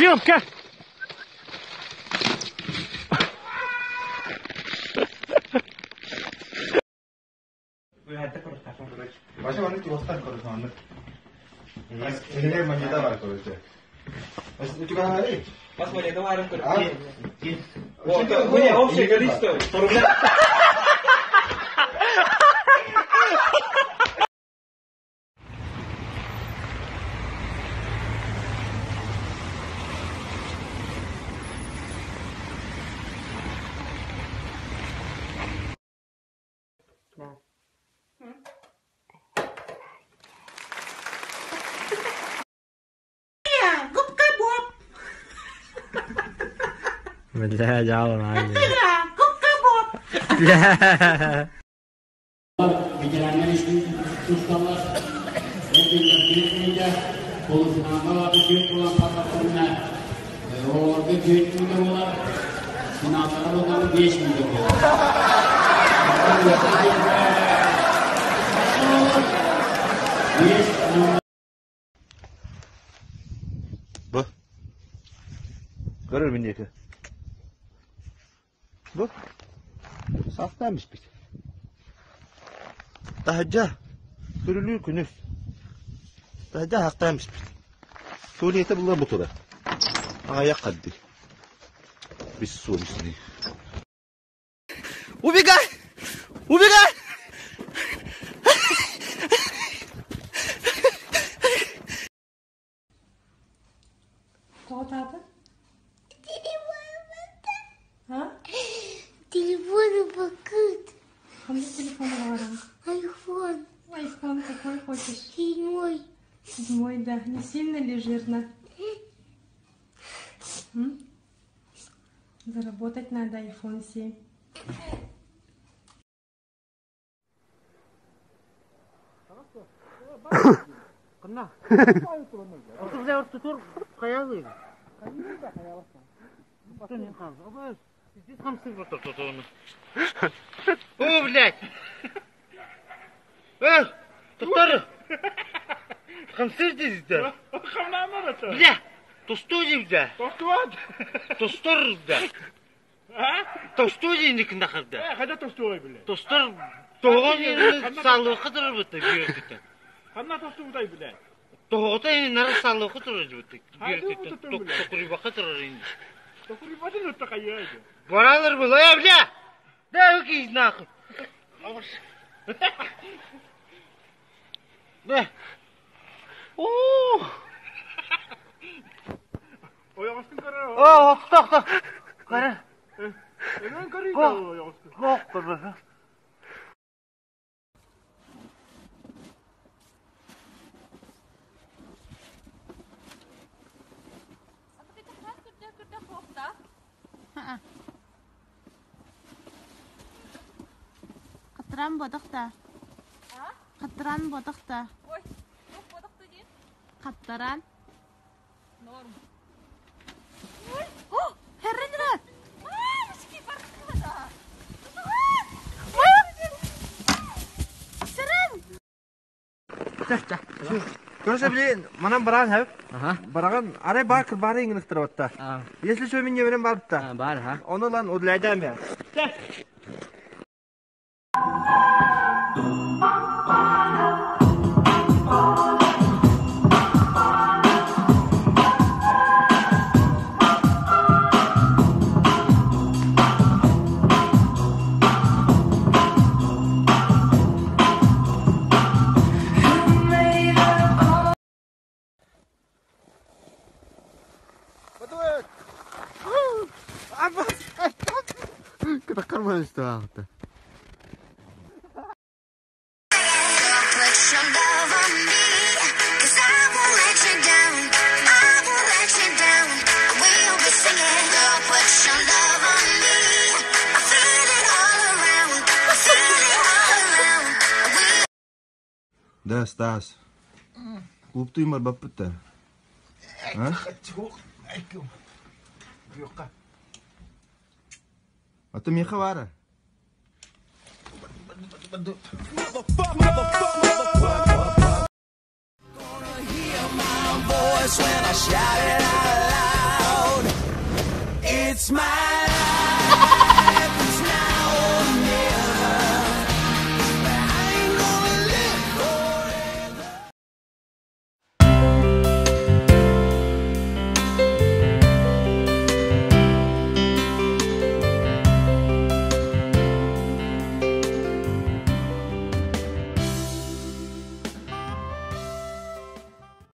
Ёпка! Başka var mı ki ostan konuşmanı? Ini menjadi var konuşuyor. Masih juga hari. Mas mau itu warung kerja. Oh, punya opsi Kristo. Bela jauh lagi. Bicaranya ustalar, mungkin polisnama bikin pulang pataknya, orada büyütmüyor onlar, sınavlara bakalım geçmiyor. Bu. Görür mü niye? Bu. Saftanmış bir. Daha sürülüyor günüz. Daha haktaymış bir. Tuvalete bunlar motora. Ayak kaddi. Biz su üstüne. Убегай! Убегай! Кто тата? А? Телефон покрыт. Какой телефон говорим? Айфон. Айфон какой хочешь? 7. 7, да. Не сильно ли жирно? Заработать надо iPhone 7. Kena. Saya harus tutur kayak ini. Что не хам? Здесь хамстер вот тут он. О, блядь! Туттар! Хамстер здесь, да? Бля! Тостуди, да? Тостор, да? Тостуди не кнахар, да? Когда тостуй, блядь? Тостор, тоғын салы қыдыры бұтты, бүйіртікті. Қанна тостуй, блядь? Тоғыта нара салы қыдыры бұтты, бүйіртікті. Тоқырыба қыдыры енді. Тоқырыбатын өтті қайырайды. Баралар бұл, бля! Да, өкейіз нақы. Да. Ооо! Oyağıstın karı. О, тоқта. Қара. Hemen karıydı oyağıstın. Жоқ, қырбаса. Қатыран бодық та. Қатыран бодық та. Ой, жоқ бодықты дейін. Қатыран. Норм. О, herrenrad. Мышки барқыда. Көрсе білейін, манан бараған әп. Бараған, арай бар кір бары еңініктір отта. Если що мен неверен барып та. Бар, ха? Оны лан одлайдан бәр. Kita kan mana itu aku. Das. Klub tu immer bapak ter. Hah? Yuka. Atau Mika wara. Bantu. When I shout it out.